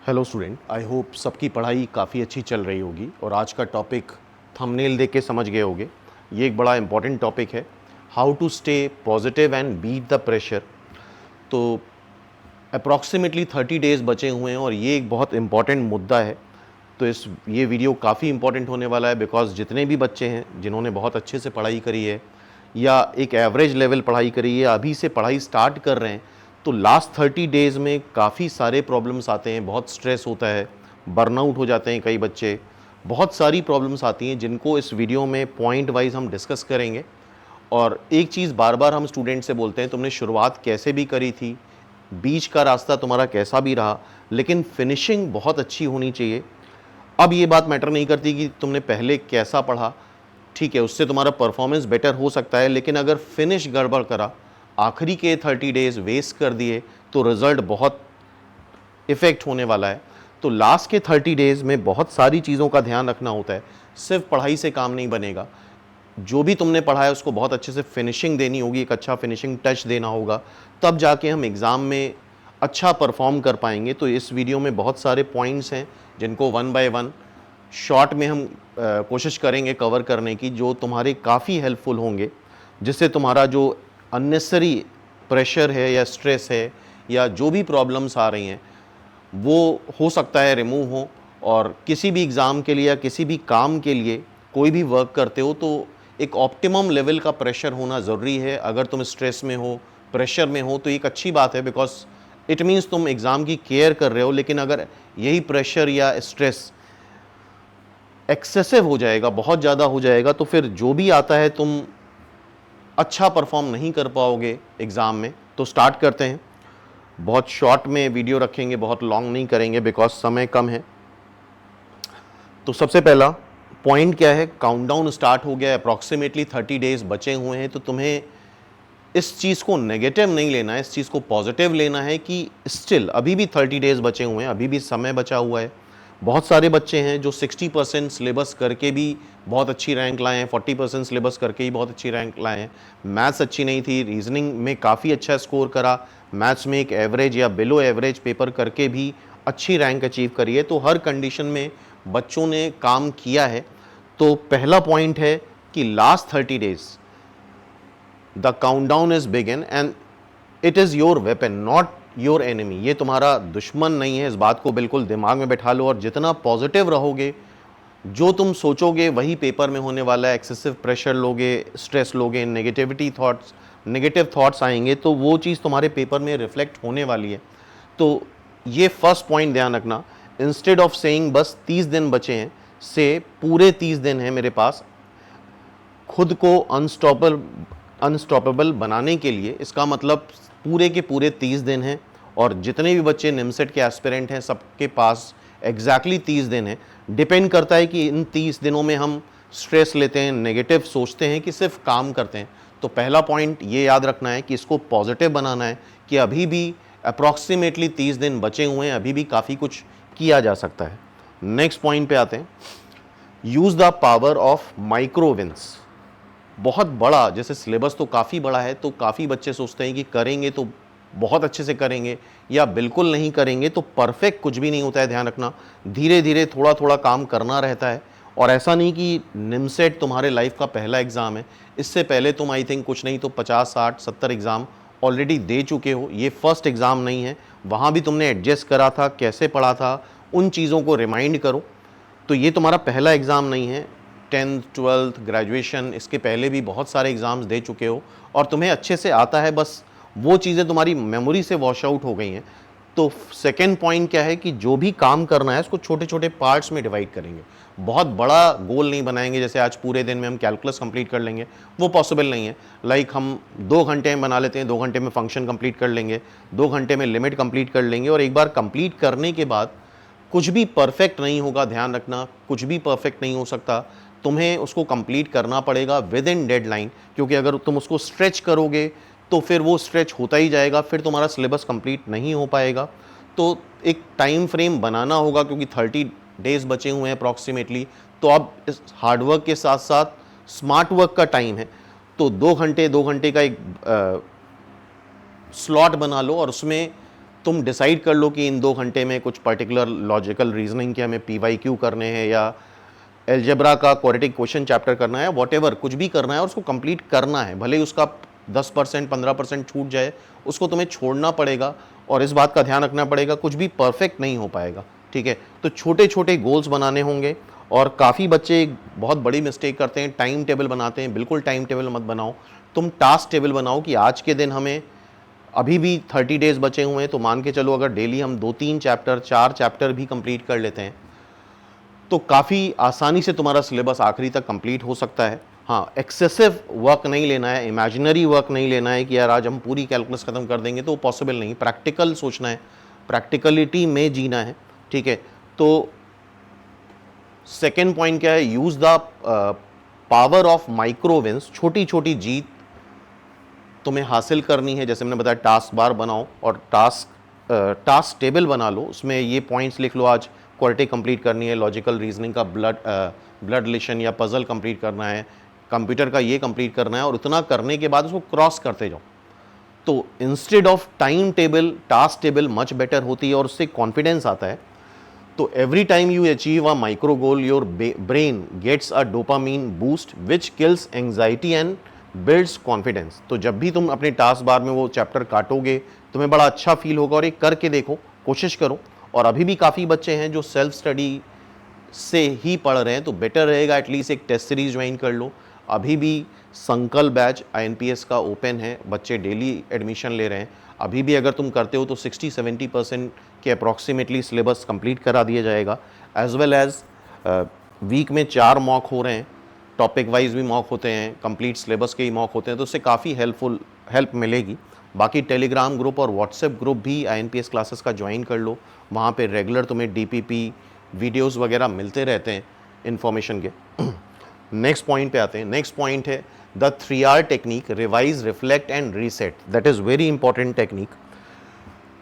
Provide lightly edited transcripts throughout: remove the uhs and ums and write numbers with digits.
Hello student, I hope सबकी पढ़ाई काफ़ी अच्छी चल रही होगी और आज का टॉपिक थंबनेल देख के समझ गए होगे। ये एक बड़ा इंपॉर्टेंट टॉपिक है, how to stay positive and beat the pressure. तो अप्रॉक्सीमेटली 30 डेज़ बचे हुए हैं और ये एक बहुत इंपॉर्टेंट मुद्दा है। तो ये वीडियो काफ़ी इंपॉर्टेंट होने वाला है बिकॉज जितने भी बच्चे हैं जिन्होंने बहुत अच्छे से पढ़ाई करी है या एक एवरेज लेवल पढ़ाई करी है, अभी से पढ़ाई स्टार्ट कर रहे हैं, तो लास्ट 30 डेज़ में काफ़ी सारे प्रॉब्लम्स आते हैं, बहुत स्ट्रेस होता है, बर्नआउट हो जाते हैं कई बच्चे, बहुत सारी प्रॉब्लम्स आती हैं जिनको इस वीडियो में पॉइंट वाइज हम डिस्कस करेंगे। और एक चीज़ बार बार हम स्टूडेंट से बोलते हैं, तुमने शुरुआत कैसे भी करी थी, बीच का रास्ता तुम्हारा कैसा भी रहा, लेकिन फिनिशिंग बहुत अच्छी होनी चाहिए। अब ये बात मैटर नहीं करती कि तुमने पहले कैसा पढ़ा, ठीक है, उससे तुम्हारा परफॉर्मेंस बेटर हो सकता है, लेकिन अगर फिनिश गड़बड़ करा, आखिरी के 30 डेज़ वेस्ट कर दिए, तो रिज़ल्ट बहुत इफ़ेक्ट होने वाला है। तो लास्ट के 30 डेज़ में बहुत सारी चीज़ों का ध्यान रखना होता है, सिर्फ पढ़ाई से काम नहीं बनेगा। जो भी तुमने पढ़ा है उसको बहुत अच्छे से फिनिशिंग देनी होगी, एक अच्छा फिनिशिंग टच देना होगा, तब जाके हम एग्ज़ाम में अच्छा परफॉर्म कर पाएंगे। तो इस वीडियो में बहुत सारे पॉइंट्स हैं जिनको वन बाय वन शॉर्ट में हम कोशिश करेंगे कवर करने की, जो तुम्हारे काफ़ी हेल्पफुल होंगे, जिससे तुम्हारा जो अननेसेसरी प्रेशर है या स्ट्रेस है या जो भी प्रॉब्लम्स आ रही हैं वो हो सकता है रिमूव हो। और किसी भी एग्ज़ाम के लिए या किसी भी काम के लिए कोई भी वर्क करते हो तो एक ऑप्टिमम लेवल का प्रेशर होना ज़रूरी है। अगर तुम स्ट्रेस में हो, प्रेशर में हो, तो एक अच्छी बात है बिकॉज इट मीन्स तुम एग्ज़ाम की केयर कर रहे हो। लेकिन अगर यही प्रेशर या स्ट्रेस एक्सेसिव हो जाएगा, बहुत ज़्यादा हो जाएगा, तो फिर जो भी आता है तुम अच्छा परफॉर्म नहीं कर पाओगे एग्ज़ाम में। तो स्टार्ट करते हैं, बहुत शॉर्ट में वीडियो रखेंगे, बहुत लॉन्ग नहीं करेंगे बिकॉज समय कम है। तो सबसे पहला पॉइंट क्या है, काउंटडाउन स्टार्ट हो गया, अप्रॉक्सीमेटली 30 डेज़ बचे हुए हैं। तो तुम्हें इस चीज़ को नेगेटिव नहीं लेना है, इस चीज़ को पॉजिटिव लेना है कि स्टिल अभी भी 30 डेज़ बचे हुए हैं, अभी भी समय बचा हुआ है। बहुत सारे बच्चे हैं जो 60% सिलेबस करके भी बहुत अच्छी रैंक लाए हैं, 40% सिलेबस करके ही बहुत अच्छी रैंक लाए हैं। मैथ्स अच्छी नहीं थी, रीजनिंग में काफ़ी अच्छा स्कोर करा, मैथ्स में एक एवरेज या बिलो एवरेज पेपर करके भी अच्छी रैंक अचीव करी है। तो हर कंडीशन में बच्चों ने काम किया है। तो पहला पॉइंट है कि last 30 days the countdown is begin and it is your weapon not your enemy. ये तुम्हारा दुश्मन नहीं है, इस बात को बिल्कुल दिमाग में बैठा लो। और जितना पॉजिटिव रहोगे, जो तुम सोचोगे वही पेपर में होने वाला है। एक्सेसिव प्रेशर लोगे, स्ट्रेस लोगे, नेगेटिव थॉट्स आएंगे, तो वो चीज़ तुम्हारे पेपर में रिफ्लेक्ट होने वाली है। तो ये फर्स्ट पॉइंट ध्यान रखना। इंस्टेड ऑफ सेइंग बस 30 दिन बचे हैं, से पूरे 30 दिन हैं मेरे पास, खुद को अनस्टॉपेबल बनाने के लिए। इसका मतलब पूरे के पूरे 30 दिन हैं और जितने भी बच्चे निमसेट के एस्पिरेंट हैं सबके पास एग्जैक्टली 30 दिन हैं। डिपेंड करता है कि इन 30 दिनों में हम स्ट्रेस लेते हैं, नेगेटिव सोचते हैं कि सिर्फ काम करते हैं। तो पहला पॉइंट ये याद रखना है कि इसको पॉजिटिव बनाना है कि अभी भी अप्रॉक्सीमेटली 30 दिन बचे हुए हैं, अभी भी काफ़ी कुछ किया जा सकता है। नेक्स्ट पॉइंट पे आते हैं, use the power of micro wins. बहुत बड़ा, जैसे सिलेबस तो काफ़ी बड़ा है, तो काफ़ी बच्चे सोचते हैं कि करेंगे तो बहुत अच्छे से करेंगे या बिल्कुल नहीं करेंगे तो परफेक्ट कुछ भी नहीं होता है। ध्यान रखना, धीरे धीरे थोड़ा थोड़ा काम करना रहता है। और ऐसा नहीं कि निमसेट तुम्हारे लाइफ का पहला एग्ज़ाम है, इससे पहले तुम आई थिंक कुछ नहीं तो 50, 60, 70 एग्ज़ाम ऑलरेडी दे चुके हो। ये फर्स्ट एग्ज़ाम नहीं है, वहाँ भी तुमने एडजस्ट करा था, कैसे पढ़ा था, उन चीज़ों को रिमाइंड करो। तो ये तुम्हारा पहला एग्ज़ाम नहीं है। 10th 12th ग्रेजुएशन, इसके पहले भी बहुत सारे एग्ज़ाम्स दे चुके हो और तुम्हें अच्छे से आता है, बस वो चीज़ें तुम्हारी मेमोरी से वॉश आउट हो गई हैं। तो सेकंड पॉइंट क्या है कि जो भी काम करना है उसको छोटे छोटे पार्ट्स में डिवाइड करेंगे। बहुत बड़ा गोल नहीं बनाएंगे, जैसे आज पूरे दिन में हम कैलकुलस कंप्लीट कर लेंगे, वो पॉसिबल नहीं है। लाइक हम 2 घंटे में बना लेते हैं, 2 घंटे में फंक्शन कंप्लीट कर लेंगे, 2 घंटे में लिमिट कंप्लीट कर लेंगे। और एक बार कंप्लीट करने के बाद कुछ भी परफेक्ट नहीं होगा, ध्यान रखना, कुछ भी परफेक्ट नहीं हो सकता। तुम्हें उसको कंप्लीट करना पड़ेगा विद इन डेडलाइन, क्योंकि अगर तुम उसको स्ट्रेच करोगे तो फिर वो स्ट्रेच होता ही जाएगा, फिर तुम्हारा सिलेबस कंप्लीट नहीं हो पाएगा। तो एक टाइम फ्रेम बनाना होगा, क्योंकि 30 डेज़ बचे हुए हैं अप्रॉक्सीमेटली। तो अब इस हार्डवर्क के साथ साथ स्मार्ट वर्क का टाइम है। तो 2 घंटे का एक स्लॉट बना लो और उसमें तुम डिसाइड कर लो कि इन 2 घंटे में कुछ पर्टिकुलर लॉजिकल रीजनिंग के हमें PYQ करने हैं या एल्जेब्रा का क्वाड्रेटिक क्वेश्चन चैप्टर करना है, वॉटेवर कुछ भी करना है और उसको कंप्लीट करना है, भले ही उसका 10% 15% छूट जाए, उसको तुम्हें छोड़ना पड़ेगा। और इस बात का ध्यान रखना पड़ेगा, कुछ भी परफेक्ट नहीं हो पाएगा, ठीक है। तो छोटे छोटे गोल्स बनाने होंगे। और काफ़ी बच्चे एक बहुत बड़ी मिस्टेक करते हैं, टाइम टेबल बनाते हैं। बिल्कुल टाइम टेबल मत बनाओ, तुम टास्क टेबल बनाओ कि आज के दिन हमें, अभी भी 30 डेज बचे हुए हैं, तो मान के चलो अगर डेली हम 2-3 चैप्टर 4 चैप्टर भी कंप्लीट कर लेते हैं तो काफ़ी आसानी से तुम्हारा सिलेबस आखिरी तक कंप्लीट हो सकता है। हाँ, एक्सेसिव वर्क नहीं लेना है, इमेजिनरी वर्क नहीं लेना है कि यार आज हम पूरी कैलकुलस ख़त्म कर देंगे, तो पॉसिबल नहीं। प्रैक्टिकल सोचना है, प्रैक्टिकलिटी में जीना है, ठीक है। तो सेकेंड पॉइंट क्या है, use the power of micro wins. छोटी छोटी जीत तुम्हें हासिल करनी है। जैसे मैंने बताया, टास्क बार बनाओ और टास्क टेबल बना लो, उसमें ये पॉइंट्स लिख लो, आज क्वाड्रेटिक कंप्लीट करनी है, लॉजिकल रीजनिंग का ब्लड रिलेशन या पजल कंप्लीट करना है, कंप्यूटर का ये कंप्लीट करना है, और इतना करने के बाद उसको क्रॉस करते जाओ। तो instead of time table, task table much better होती है और उससे कॉन्फिडेंस आता है। तो every time you achieve a micro goal, your brain gets a dopamine boost which kills anxiety and builds confidence. तो जब भी तुम अपने टास्क बार में वो चैप्टर काटोगे, तुम्हें बड़ा अच्छा फील होगा। और ये करके देखो, कोशिश करो। और अभी भी काफ़ी बच्चे हैं जो सेल्फ स्टडी से ही पढ़ रहे हैं, तो बेटर रहेगा एटलीस्ट एक टेस्ट सीरीज ज्वाइन कर लो। अभी भी संकल्प बैच INPS का ओपन है, बच्चे डेली एडमिशन ले रहे हैं। अभी भी अगर तुम करते हो तो 60-70% के अप्रॉक्सीमेटली सिलेबस कंप्लीट करा दिया जाएगा। एज वेल एज वीक में 4 मॉक हो रहे हैं, टॉपिक वाइज भी मॉक होते हैं, कंप्लीट सिलेबस के ही मॉक होते हैं, तो उससे काफ़ी हेल्प मिलेगी। बाकी टेलीग्राम ग्रुप और व्हाट्सएप ग्रुप भी INPS क्लासेस का ज्वाइन कर लो, वहाँ पे रेगुलर तुम्हें DPP वीडियोस वगैरह मिलते रहते हैं इन्फॉर्मेशन के। नेक्स्ट पॉइंट पे आते हैं। नेक्स्ट पॉइंट है the 3R technique, revise, reflect and reset. That is very important technique.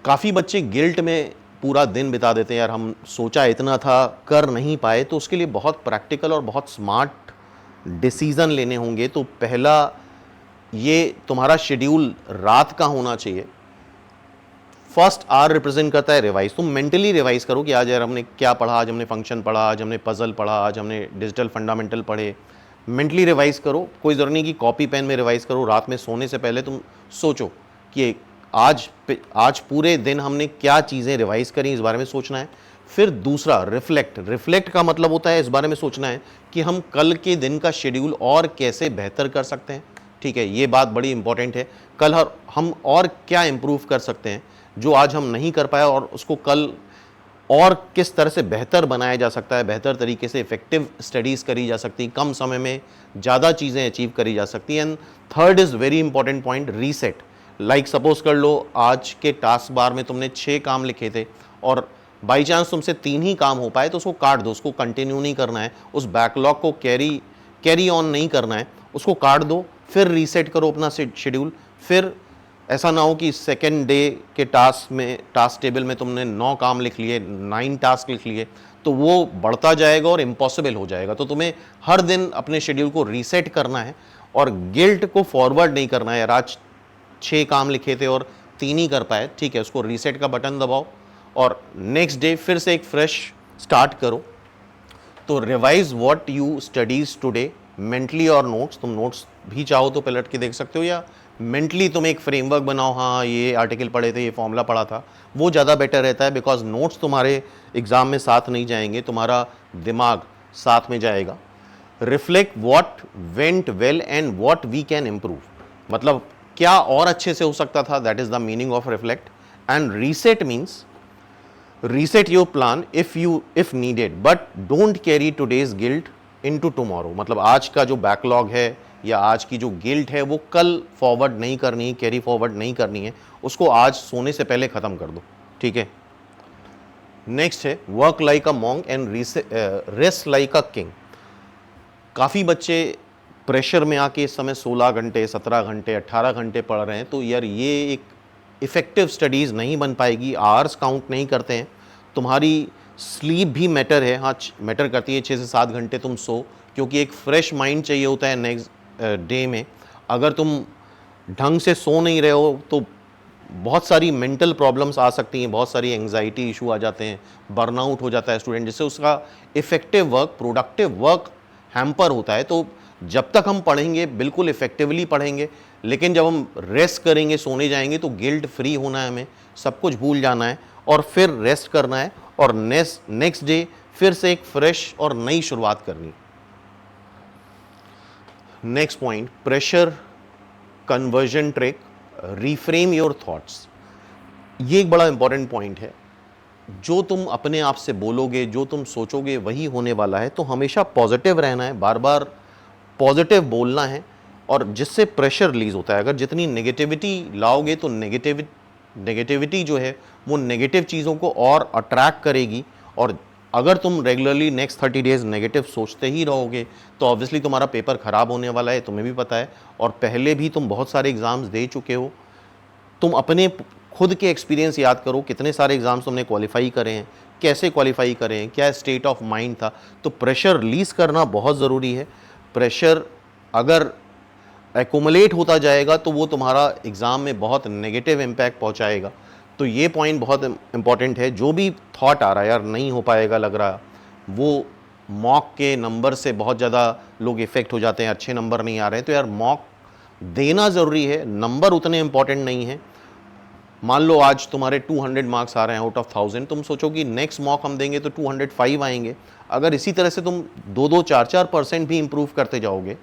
काफ़ी बच्चे गिल्ट में पूरा दिन बिता देते हैं, यार हम सोचा इतना था, कर नहीं पाए। तो उसके लिए बहुत प्रैक्टिकल और बहुत स्मार्ट डिसीज़न लेने होंगे। तो पहला, ये तुम्हारा शेड्यूल रात का होना चाहिए। फर्स्ट आर रिप्रेजेंट करता है रिवाइज। तुम मेंटली रिवाइज करो कि आज यार हमने क्या पढ़ा, आज हमने फंक्शन पढ़ा, आज हमने पजल पढ़ा, आज हमने डिजिटल फंडामेंटल पढ़े। मेंटली रिवाइज करो, कोई ज़रूरत नहीं कि कॉपी पेन में रिवाइज करो। रात में सोने से पहले तुम सोचो कि आज पूरे दिन हमने क्या चीज़ें रिवाइज करी, इस बारे में सोचना है। फिर दूसरा, रिफ्लेक्ट का मतलब होता है इस बारे में सोचना है कि हम कल के दिन का शेड्यूल और कैसे बेहतर कर सकते हैं, ठीक है। ये बात बड़ी इंपॉर्टेंट है। कल हम और क्या इम्प्रूव कर सकते हैं जो आज हम नहीं कर पाए, और उसको कल और किस तरह से बेहतर बनाया जा सकता है, बेहतर तरीके से इफेक्टिव स्टडीज़ करी जा सकती, कम समय में ज़्यादा चीज़ें अचीव करी जा सकती। And third is very important point, reset. Like suppose कर लो आज के टास्क बार में तुमने 6 काम लिखे थे और बाई चांस तुमसे 3 ही काम हो पाए, तो उसको काट दो, उसको कंटिन्यू नहीं करना है, उस बैकलॉग को कैरी ऑन नहीं करना है, उसको काट दो। फिर रीसेट करो अपना शेड्यूल। फिर ऐसा ना हो कि सेकेंड डे के टास्क टेबल में तुमने 9 काम लिख लिए, 9 टास्क लिख लिए, तो वो बढ़ता जाएगा और इम्पॉसिबल हो जाएगा। तो तुम्हें हर दिन अपने शेड्यूल को रीसेट करना है और गिल्ट को फॉरवर्ड नहीं करना है। यार आज 6 काम लिखे थे और 3 ही कर पाए, ठीक है, उसको रीसेट का बटन दबाओ और नेक्स्ट डे फिर से एक फ्रेश स्टार्ट करो। तो revise what you studies today mentally और नोट्स। तुम नोट्स भी चाहो तो पलट के देख सकते हो, या मेंटली तुम एक फ्रेमवर्क बनाओ, हाँ ये आर्टिकल पढ़े थे, ये फॉर्मूला पढ़ा था, वो ज़्यादा बेटर रहता है। बिकॉज नोट्स तुम्हारे एग्जाम में साथ नहीं जाएंगे, तुम्हारा दिमाग साथ में जाएगा। Reflect what went well and what we can improve, मतलब क्या और अच्छे से हो सकता था, that is the meaning of reflect. And reset means reset your plan if needed, but don't carry today's guilt into tomorrow. मतलब आज का जो बैकलॉग है या आज की जो गिल्ट है वो कल फॉरवर्ड नहीं करनी है, कैरी फॉरवर्ड नहीं करनी है, उसको आज सोने से पहले ख़त्म कर दो, ठीक है। नेक्स्ट है work like a monk and rest like a king. काफ़ी बच्चे प्रेशर में आके इस समय 16 घंटे 17 घंटे 18 घंटे पढ़ रहे हैं, तो यार ये एक इफ़ेक्टिव स्टडीज़ नहीं बन पाएगी। आवर्स काउंट नहीं करते हैं, तुम्हारी स्लीप भी मैटर है, हाँ मैटर करती है, 6 से 7 घंटे तुम सो, क्योंकि एक फ्रेश माइंड चाहिए होता है नेक्स्ट डे में। अगर तुम ढंग से सो नहीं रहे हो तो बहुत सारी मेंटल प्रॉब्लम्स आ सकती हैं, बहुत सारी एंग्जाइटी इशू आ जाते हैं, बर्नआउट हो जाता है स्टूडेंट, जिससे उसका effective work, productive work hamper होता है। तो जब तक हम पढ़ेंगे बिल्कुल इफ़ेक्टिवली पढ़ेंगे, लेकिन जब हम रेस्ट करेंगे, सोने जाएंगे, तो गिल्ट फ्री होना है, हमें सब कुछ भूल जाना है और फिर रेस्ट करना है और नेक्स्ट डे फिर से एक फ्रेश और नई शुरुआत करनी। Next point, pressure conversion trick, reframe your thoughts. ये एक बड़ा इंपॉर्टेंट पॉइंट है। जो तुम अपने आप से बोलोगे, जो तुम सोचोगे, वही होने वाला है। तो हमेशा पॉजिटिव रहना है, बार बार पॉजिटिव बोलना है, और जिससे प्रेशर रिलीज होता है। अगर जितनी नेगेटिविटी लाओगे तो नेगेटिविटी जो है वो नेगेटिव चीज़ों को और अट्रैक्ट करेगी, और अगर तुम रेगुलरली नेक्स्ट 30 डेज नेगेटिव सोचते ही रहोगे तो ऑब्वियसली तुम्हारा पेपर ख़राब होने वाला है, तुम्हें भी पता है, और पहले भी तुम बहुत सारे एग्ज़ाम्स दे चुके हो। तुम अपने खुद के एक्सपीरियंस याद करो, कितने सारे एग्ज़ाम्स तुमने क्वालिफाई करे हैं, कैसे क्वालिफाई करे हैं, क्या स्टेट ऑफ माइंड था। तो प्रेशर रिलीज़ करना बहुत ज़रूरी है। प्रेशर अगर एक्यूमुलेट होता जाएगा तो वो तुम्हारा एग्ज़ाम में बहुत नेगेटिव इम्पैक्ट पहुंचाएगा। तो ये पॉइंट बहुत इंपॉर्टेंट है। जो भी थॉट आ रहा है यार नहीं हो पाएगा लग रहा, वो मॉक के नंबर से बहुत ज़्यादा लोग इफ़ेक्ट हो जाते हैं, अच्छे नंबर नहीं आ रहे हैं, तो यार मॉक देना ज़रूरी है, नंबर उतने इंपॉर्टेंट नहीं है। मान लो आज तुम्हारे 200 मार्क्स आ रहे हैं आउट ऑफ 1000, तुम सोचो कि नेक्स्ट मॉक हम देंगे तो 205 आएंगे। अगर इसी तरह से तुम 2-2, 4-4% भी इंप्रूव करते जाओगे,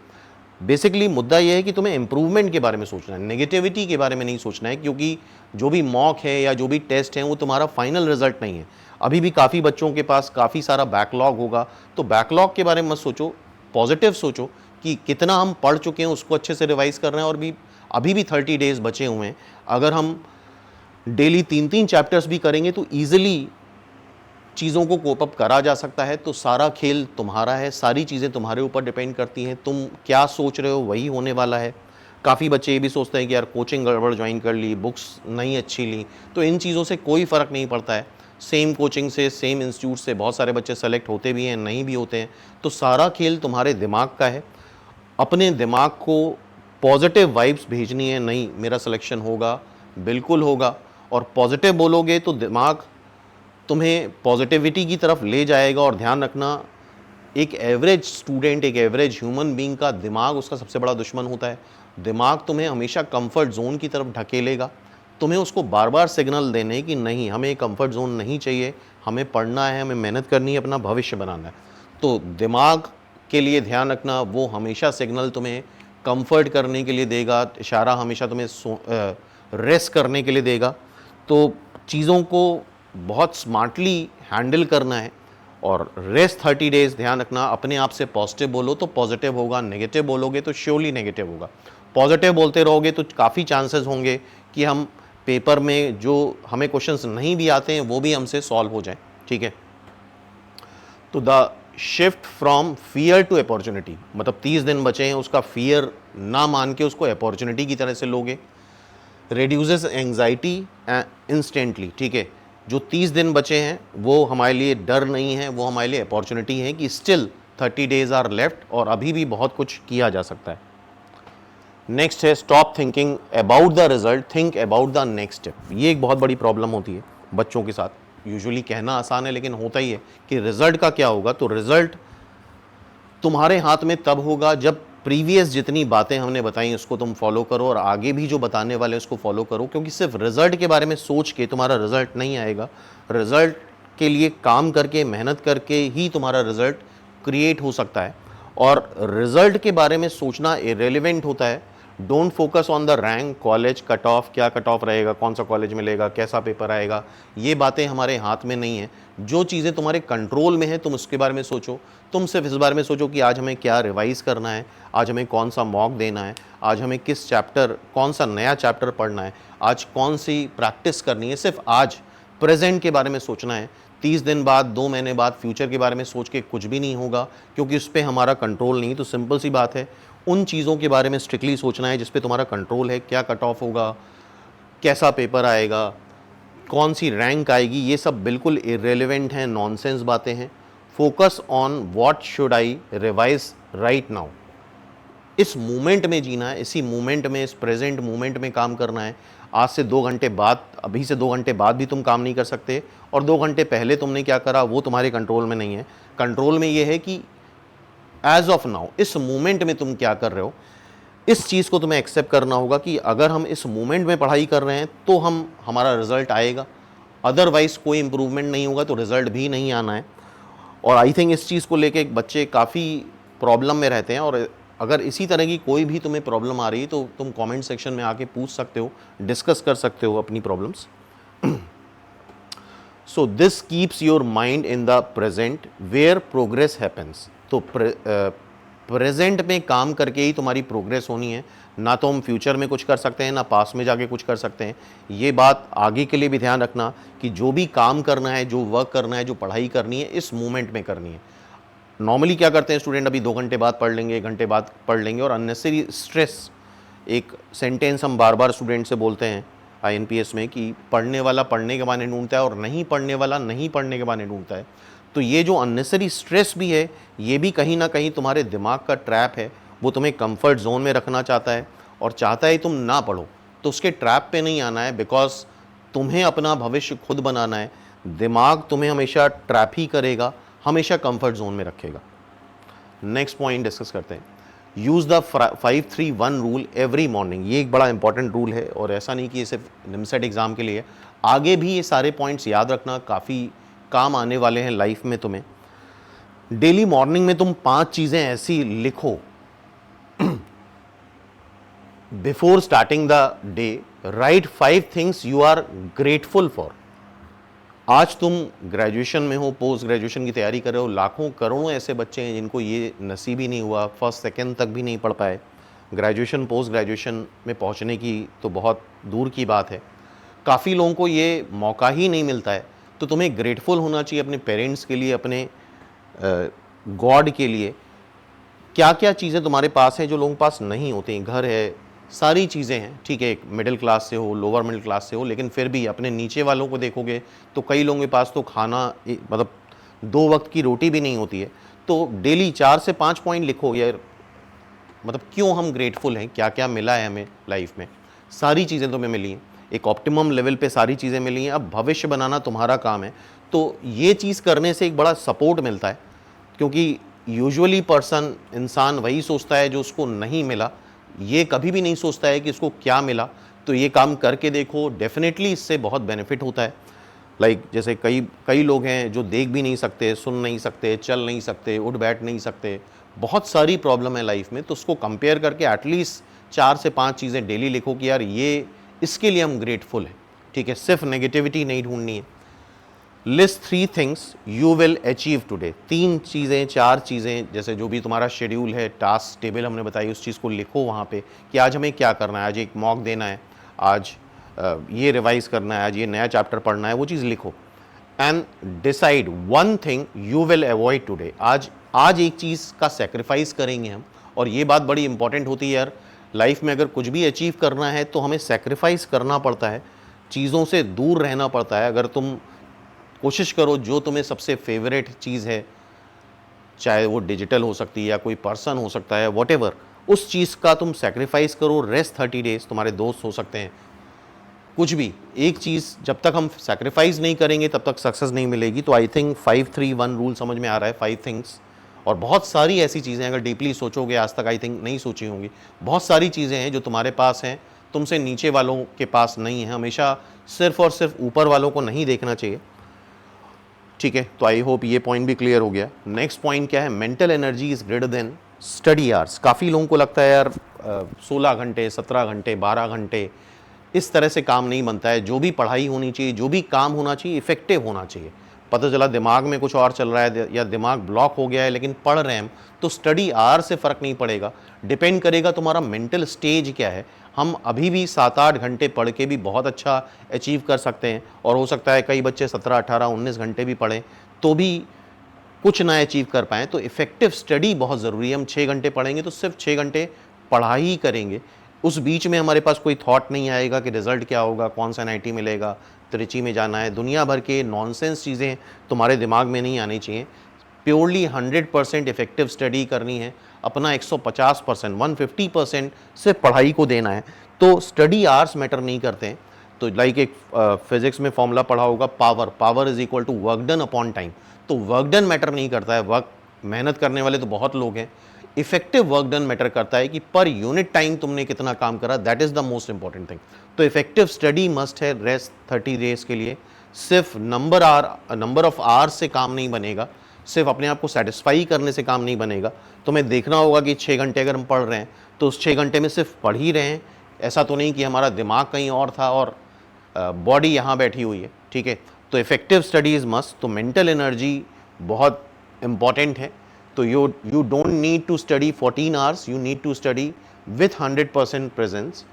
बेसिकली मुद्दा यह है कि तुम्हें इंप्रूवमेंट के बारे में सोचना है, नेगेटिविटी के बारे में नहीं सोचना है, क्योंकि जो भी मॉक है या जो भी टेस्ट है वो तुम्हारा फाइनल रिजल्ट नहीं है। अभी भी काफ़ी बच्चों के पास काफ़ी सारा बैकलॉग होगा, तो बैकलॉग के बारे में मत सोचो, पॉजिटिव सोचो कि कितना हम पढ़ चुके हैं, उसको अच्छे से रिवाइज कर रहे हैं, और भी अभी भी 30 डेज बचे हुए हैं। अगर हम डेली 3-3 चैप्टर्स भी करेंगे तो ईजिली चीज़ों को कोप अप करा जा सकता है। तो सारा खेल तुम्हारा है, सारी चीज़ें तुम्हारे ऊपर डिपेंड करती हैं, तुम क्या सोच रहे हो वही होने वाला है। काफ़ी बच्चे ये भी सोचते हैं कि यार कोचिंग गड़बड़ ज्वाइन कर ली, बुक्स नहीं अच्छी ली, तो इन चीज़ों से कोई फ़र्क नहीं पड़ता है। सेम कोचिंग से, सेम इंस्टीट्यूट से बहुत सारे बच्चे सेलेक्ट होते भी हैं, नहीं भी होते हैं। तो सारा खेल तुम्हारे दिमाग का है। अपने दिमाग को पॉजिटिव वाइब्स भेजनी है, नहीं मेरा सिलेक्शन होगा, बिल्कुल होगा। और पॉजिटिव बोलोगे तो दिमाग तुम्हें पॉजिटिविटी की तरफ ले जाएगा। और ध्यान रखना, एक एवरेज स्टूडेंट, एक एवरेज ह्यूमन बीइंग का दिमाग उसका सबसे बड़ा दुश्मन होता है। दिमाग तुम्हें हमेशा कंफर्ट जोन की तरफ ढकेलेगा। तुम्हें उसको बार बार सिग्नल देने कि नहीं, हमें कंफर्ट जोन नहीं चाहिए, हमें पढ़ना है, हमें मेहनत करनी है, अपना भविष्य बनाना है। तो दिमाग के लिए ध्यान रखना, वो हमेशा सिग्नल तुम्हें कंफर्ट करने के लिए देगा, इशारा हमेशा तुम्हें रेस्ट करने के लिए देगा। तो चीज़ों को बहुत स्मार्टली हैंडल करना है। और रेस्ट 30 डेज ध्यान रखना, अपने आप से पॉजिटिव बोलो तो पॉजिटिव होगा, नेगेटिव बोलोगे तो श्योरली नेगेटिव होगा। पॉजिटिव बोलते रहोगे तो काफ़ी चांसेस होंगे कि हम पेपर में जो हमें क्वेश्चंस नहीं भी आते हैं वो भी हमसे सॉल्व हो जाए। ठीक है, तो the shift from fear to opportunity, मतलब 30 दिन बचे हैं, उसका फियर ना मान के उसको अपॉर्चुनिटी की तरह से लोगे। Reduces anxiety instantly. ठीक है, जो 30 दिन बचे हैं वो हमारे लिए डर नहीं है, वो हमारे लिए अपॉर्चुनिटी है कि स्टिल 30 डेज आर लेफ्ट और अभी भी बहुत कुछ किया जा सकता है। नेक्स्ट है stop thinking about the result, think about the next step. ये एक बहुत बड़ी प्रॉब्लम होती है बच्चों के साथ। यूजुअली कहना आसान है लेकिन होता ही है कि रिजल्ट का क्या होगा। तो रिजल्ट तुम्हारे हाथ में तब होगा जब प्रीवियस जितनी बातें हमने बताई उसको तुम फॉलो करो, और आगे भी जो बताने वाले उसको फॉलो करो, क्योंकि सिर्फ रिजल्ट के बारे में सोच के तुम्हारा रिजल्ट नहीं आएगा। रिजल्ट के लिए काम करके, मेहनत करके ही तुम्हारा रिजल्ट क्रिएट हो सकता है। और रिजल्ट के बारे में सोचना इरेलीवेंट होता है। Don't focus on the rank, college, cut off, क्या कट ऑफ रहेगा, कौन सा कॉलेज मिलेगा, कैसा पेपर आएगा, ये बातें हमारे हाथ में नहीं है। जो चीज़ें तुम्हारे कंट्रोल में है तुम उसके बारे में सोचो। तुम सिर्फ इस बारे में सोचो कि आज हमें क्या रिवाइज करना है, आज हमें कौन सा मॉक देना है, आज हमें किस चैप्टर, कौन सा नया चैप्टर पढ़ना है, आज कौन सी प्रैक्टिस करनी है। सिर्फ आज प्रेजेंट के बारे में सोचना है। 30 दिन बाद, 2 महीने बाद फ्यूचर के बारे में सोच के कुछ भी नहीं होगा, क्योंकि उस पर हमारा कंट्रोल नहीं। तो सिंपल सी बात है, उन चीज़ों के बारे में स्ट्रिक्टली सोचना है जिस पे तुम्हारा कंट्रोल है। क्या कट ऑफ होगा, कैसा पेपर आएगा, कौन सी रैंक आएगी, ये सब बिल्कुल इरेलीवेंट हैं, नॉनसेंस बातें हैं। Focus on what should I revise right now. इस मोमेंट में जीना है, इसी मोमेंट में, इस प्रेजेंट मोमेंट में काम करना है। आज से 2 घंटे बाद, अभी से 2 घंटे बाद भी तुम काम नहीं कर सकते, और 2 घंटे पहले तुमने क्या करा वो तुम्हारे कंट्रोल में नहीं है। कंट्रोल में ये है कि एज ऑफ नाउ, इस मोमेंट में तुम क्या कर रहे हो, इस चीज़ को तुम्हें एक्सेप्ट करना होगा कि अगर हम इस मोमेंट में पढ़ाई कर रहे हैं तो हमारा रिजल्ट आएगा, अदरवाइज कोई इंप्रूवमेंट नहीं होगा तो रिजल्ट भी नहीं आना है। और आई थिंक इस चीज़ को लेके बच्चे काफ़ी प्रॉब्लम में रहते हैं, और अगर इसी तरह की कोई भी तुम्हें प्रॉब्लम आ रही है तो तुम कमेंट सेक्शन में आके पूछ सकते हो, डिस्कस कर सकते हो अपनी problems. So this keeps your mind in the present where progress happens. तो प्रेजेंट में काम करके ही तुम्हारी प्रोग्रेस होनी है, ना तो हम फ्यूचर में कुछ कर सकते हैं ना पास में जाके कुछ कर सकते हैं। ये बात आगे के लिए भी ध्यान रखना कि जो भी काम करना है, जो वर्क करना है, जो पढ़ाई करनी है, इस मोमेंट में करनी है। नॉर्मली क्या करते हैं स्टूडेंट, अभी 2 घंटे बाद पढ़ लेंगे, 1 घंटे बाद पढ़ लेंगे, और अननेसेसरी स्ट्रेस, एक सेंटेंस हम बार बार स्टूडेंट से बोलते हैं INPS में कि पढ़ने वाला पढ़ने के बहाने ढूंढता है और नहीं पढ़ने वाला नहीं पढ़ने के बहाने ढूंढता है। तो ये जो अननेसेसरी स्ट्रेस भी है, ये भी कहीं ना कहीं तुम्हारे दिमाग का ट्रैप है। वो तुम्हें कंफर्ट जोन में रखना चाहता है और चाहता है तुम ना पढ़ो, तो उसके ट्रैप पे नहीं आना है, बिकॉज तुम्हें अपना भविष्य खुद बनाना है। दिमाग तुम्हें हमेशा ट्रैप ही करेगा, हमेशा कंफर्ट जोन में रखेगा। नेक्स्ट पॉइंट डिस्कस करते हैं, use the 5-3-1 rule every morning. ये एक बड़ा इंपॉर्टेंट रूल है, और ऐसा नहीं कि ये सिर्फ निमसेट एग्ज़ाम के लिए, आगे भी ये सारे पॉइंट्स याद रखना, काफ़ी काम आने वाले हैं लाइफ में तुम्हें। डेली मॉर्निंग में तुम 5 चीज़ें ऐसी लिखो before starting the day. Write 5 things you are grateful for. आज तुम ग्रेजुएशन में हो, पोस्ट ग्रेजुएशन की तैयारी कर रहे हो, लाखों करोड़ों ऐसे बच्चे हैं जिनको ये नसीब ही नहीं हुआ, फर्स्ट सेकंड तक भी नहीं पढ़ पाए। ग्रेजुएशन पोस्ट ग्रेजुएशन में पहुंचने की तो बहुत दूर की बात है, काफ़ी लोगों को ये मौका ही नहीं मिलता है। तो तुम्हें ग्रेटफुल होना चाहिए अपने पेरेंट्स के लिए, अपने गॉड के लिए। क्या क्या चीज़ें तुम्हारे पास हैं जो लोगों के पास नहीं होती? घर है, सारी चीज़ें हैं, ठीक है, एक मिडिल क्लास से हो, लोअर मिडिल क्लास से हो, लेकिन फिर भी अपने नीचे वालों को देखोगे तो कई लोगों के पास तो खाना, मतलब 2 वक्त की रोटी भी नहीं होती है। तो डेली 4 से 5 पॉइंट लिखो यार, मतलब क्यों हम ग्रेटफुल हैं, क्या क्या मिला है हमें लाइफ में। सारी चीज़ें तुम्हें मिली हैं, एक ऑप्टिमम लेवल पे सारी चीज़ें मिली हैं। अब भविष्य बनाना तुम्हारा काम है, तो ये चीज़ करने से एक बड़ा सपोर्ट मिलता है, क्योंकि यूजुअली इंसान वही सोचता है जो उसको नहीं मिला, ये कभी भी नहीं सोचता है कि इसको क्या मिला। तो ये काम करके देखो, डेफिनेटली इससे बहुत बेनिफिट होता है। जैसे कई लोग हैं जो देख भी नहीं सकते, सुन नहीं सकते, चल नहीं सकते, उठ बैठ नहीं सकते, बहुत सारी प्रॉब्लम है लाइफ में। तो उसको कंपेयर करके एटलीस्ट 4 से 5 चीज़ें डेली लिखो कि यार ये, इसके लिए हम ग्रेटफुल हैं, ठीक है, सिर्फ नेगेटिविटी नहीं ढूंढनी है। List 3 things you will achieve today. 3 चीज़ें, 4 चीज़ें, जैसे जो भी तुम्हारा शेड्यूल है, टास्क टेबल हमने बताई, उस चीज़ को लिखो वहाँ पे कि आज हमें क्या करना है। आज एक मॉक देना है, आज ये रिवाइज करना है, आज ये नया चैप्टर पढ़ना है, वो चीज़ लिखो। And decide 1 thing you will avoid today. आज एक चीज़ का सेक्रीफाइस करेंगे हम, और ये बात बड़ी इंपॉर्टेंट होती है यार, लाइफ में अगर कुछ भी अचीव करना है तो हमें सेक्रीफाइस करना पड़ता है, चीज़ों से दूर रहना पड़ता है। अगर तुम कोशिश करो जो तुम्हें सबसे फेवरेट चीज़ है, चाहे वो डिजिटल हो सकती है या कोई पर्सन हो सकता है, वॉटेवर, उस चीज़ का तुम सेक्रीफाइस करो। रेस्ट 30 डेज, तुम्हारे दोस्त हो सकते हैं, कुछ भी एक चीज़, जब तक हम सेक्रीफाइस नहीं करेंगे तब तक सक्सेस नहीं मिलेगी। तो आई थिंक 5-3-1 रूल समझ में आ रहा है, 5 थिंग्स। और बहुत सारी ऐसी चीज़ें अगर डीपली सोचोगे, आज तक आई थिंक नहीं सोची होंगी, बहुत सारी चीज़ें हैं जो तुम्हारे पास हैं, तुमसे नीचे वालों के पास नहीं है। हमेशा सिर्फ और सिर्फ ऊपर वालों को नहीं देखना चाहिए, ठीक है। तो आई होप ये पॉइंट भी क्लियर हो गया। नेक्स्ट पॉइंट क्या है, mental energy is greater than study hours. काफ़ी लोगों को लगता है यार 16 घंटे, 17 घंटे, 12 घंटे, इस तरह से काम नहीं बनता है। जो भी पढ़ाई होनी चाहिए, जो भी काम होना चाहिए, इफेक्टिव होना चाहिए। पता चला दिमाग में कुछ और चल रहा है या दिमाग ब्लॉक हो गया है लेकिन पढ़ रहे हैं हम, तो स्टडी आवर से फ़र्क नहीं पड़ेगा। डिपेंड करेगा तुम्हारा मेंटल स्टेज क्या है। हम अभी भी 7-8 घंटे पढ़ के भी बहुत अच्छा अचीव कर सकते हैं, और हो सकता है कई बच्चे 17, 18, 19 घंटे भी पढ़ें तो भी कुछ ना अचीव कर पाएँ। तो इफ़ेक्टिव स्टडी बहुत ज़रूरी है। हम 6 घंटे पढ़ेंगे तो सिर्फ 6 घंटे पढ़ाई ही करेंगे, उस बीच में हमारे पास कोई थॉट नहीं आएगा कि रिज़ल्ट क्या होगा, कौन सा NIT मिलेगा, त्रिची में जाना है, दुनिया भर के नॉनसेंस चीज़ें तुम्हारे दिमाग में नहीं आनी चाहिए। प्योरली 100% इफेक्टिव स्टडी करनी है, अपना 150%, 150% सिर्फ पढ़ाई को देना है। तो स्टडी आवर्स मैटर नहीं करते हैं। तो लाइक एक फिजिक्स में फॉर्मूला पढ़ा होगा, power is equal to work done upon time. तो वर्क डन मैटर नहीं करता है, वर्क मेहनत करने वाले तो बहुत लोग हैं, इफेक्टिव वर्क डन मैटर करता है कि पर यूनिट टाइम तुमने कितना काम करा, that is the most important thing. तो इफेक्टिव स्टडी मस्ट है रेस्ट 30 डेज के लिए। सिर्फ नंबर ऑफ आवर्स से काम नहीं बनेगा, सिर्फ अपने आप को सेटिस्फाई करने से काम नहीं बनेगा। तुम्हें देखना होगा कि 6 घंटे अगर हम पढ़ रहे हैं तो उस 6 घंटे में सिर्फ पढ़ ही रहे हैं, ऐसा तो नहीं कि हमारा दिमाग कहीं और था और बॉडी यहाँ बैठी हुई है, ठीक है। तो इफेक्टिव स्टडीज़ मस्ट। तो मेंटल एनर्जी बहुत इंपॉर्टेंट है। तो you don't need to study 14 hours, you need to study with 100% presence.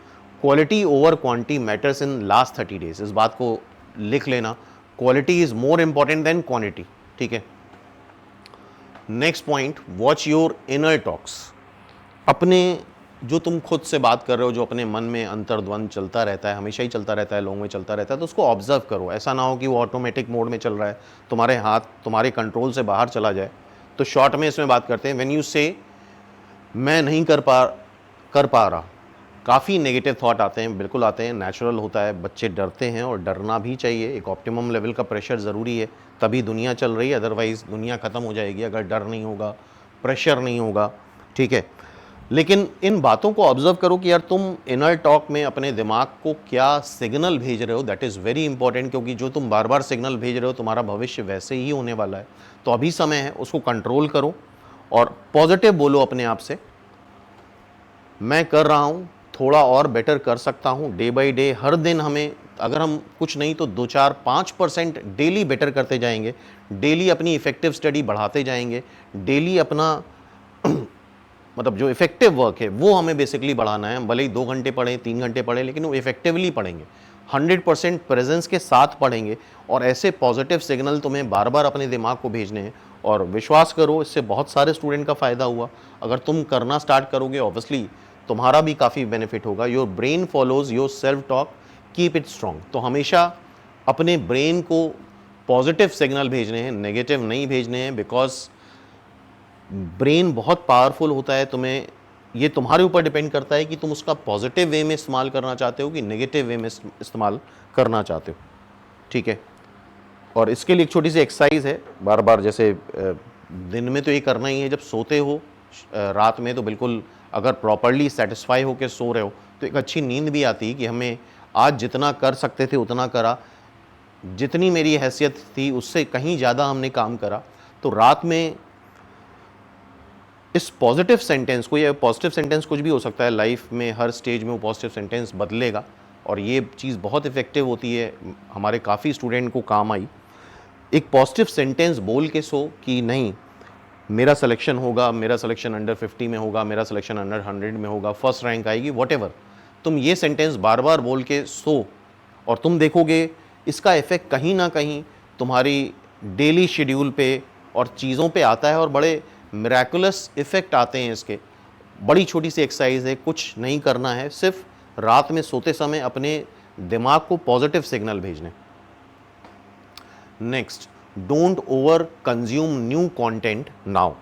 Quality over quantity matters in last 30 days. इस बात को लिख लेना, quality is more important than quantity, ठीक है। Next point, watch your inner talks. अपने जो तुम खुद से बात कर रहे हो, जो अपने मन में अंतर्द्वंद चलता रहता है, हमेशा ही चलता रहता है, लोगों में चलता रहता है, तो उसको ऑब्जर्व करो। ऐसा ना हो कि वो ऑटोमेटिक मोड में चल रहा है, तुम्हारे हाथ तुम्हारे कंट्रोल से बाहर चला जाए। तो शॉर्ट में इसमें बात करते हैं, व्हेन यू से मैं नहीं कर पा रहा, काफ़ी नेगेटिव थॉट आते हैं, बिल्कुल आते हैं, नेचुरल होता है, बच्चे डरते हैं और डरना भी चाहिए। एक ऑप्टिमम लेवल का प्रेशर ज़रूरी है, तभी दुनिया चल रही है, अदरवाइज़ दुनिया ख़त्म हो जाएगी अगर डर नहीं होगा, प्रेशर नहीं होगा, ठीक है। लेकिन इन बातों को ऑब्जर्व करो कि यार तुम इनर टॉक में अपने दिमाग को क्या सिग्नल भेज रहे हो, दैट इज़ वेरी इंपॉर्टेंट। क्योंकि जो तुम बार बार सिग्नल भेज रहे हो तुम्हारा भविष्य वैसे ही होने वाला है। तो अभी समय है, उसको कंट्रोल करो और पॉजिटिव बोलो अपने आप से, मैं कर रहा हूँ, थोड़ा और बेटर कर सकता हूँ। डे बाय डे, हर दिन हमें, अगर हम कुछ नहीं तो 2, 4, 5% डेली बेटर करते जाएंगे, डेली अपनी इफेक्टिव स्टडी बढ़ाते जाएंगे, डेली अपना मतलब जो इफेक्टिव वर्क है वो हमें बेसिकली बढ़ाना है। भले ही 2 घंटे पढ़ें, 3 घंटे पढ़ें, लेकिन वो इफेक्टिवली पढ़ेंगे, 100% प्रेजेंस के साथ पढ़ेंगे। और ऐसे पॉजिटिव सिग्नल तुम्हें बार बार अपने दिमाग को भेजने हैं। और विश्वास करो, इससे बहुत सारे स्टूडेंट का फ़ायदा हुआ। अगर तुम करना स्टार्ट करोगे, ऑब्वियसली तुम्हारा भी काफ़ी बेनिफिट होगा। Your brain follows your self talk, keep it strong. तो हमेशा अपने ब्रेन को पॉजिटिव सिग्नल भेजने हैं, नेगेटिव नहीं भेजने हैं, बिकॉज ब्रेन बहुत पावरफुल होता है। तुम्हें, ये तुम्हारे ऊपर डिपेंड करता है कि तुम उसका पॉजिटिव वे में इस्तेमाल करना चाहते हो कि नेगेटिव वे में इस्तेमाल करना चाहते हो, ठीक है। और इसके लिए एक छोटी सी एक्सरसाइज है, बार बार जैसे दिन में तो ये करना ही है, जब सोते हो रात में तो बिल्कुल अगर प्रॉपरली सेटिस्फाई होकर सो रहे हो तो एक अच्छी नींद भी आती है कि हमें आज जितना कर सकते थे उतना करा, जितनी मेरी हैसियत थी उससे कहीं ज़्यादा हमने काम करा। तो रात में इस पॉजिटिव सेंटेंस को, या पॉजिटिव सेंटेंस कुछ भी हो सकता है, लाइफ में हर स्टेज में वो पॉजिटिव सेंटेंस बदलेगा और ये चीज़ बहुत इफ़ेक्टिव होती है, हमारे काफ़ी स्टूडेंट को काम आई। एक पॉजिटिव सेंटेंस बोल के सो कि नहीं, मेरा सिलेक्शन होगा, मेरा सिलेक्शन अंडर 50 में होगा, मेरा सिलेक्शन अंडर 100 में होगा, फर्स्ट रैंक आएगी, व्हाटएवर। तुम ये सेंटेंस बार बार बोल के सो और तुम देखोगे इसका इफ़ेक्ट कहीं ना कहीं तुम्हारी डेली शेड्यूल पे और चीज़ों पे आता है और बड़े मिराकुलस इफ़ेक्ट आते हैं इसके। बड़ी छोटी सी एक्सरसाइज है, कुछ नहीं करना है, सिर्फ रात में सोते समय अपने दिमाग को पॉजिटिव सिग्नल भेजने। Next, don't over consume new content now.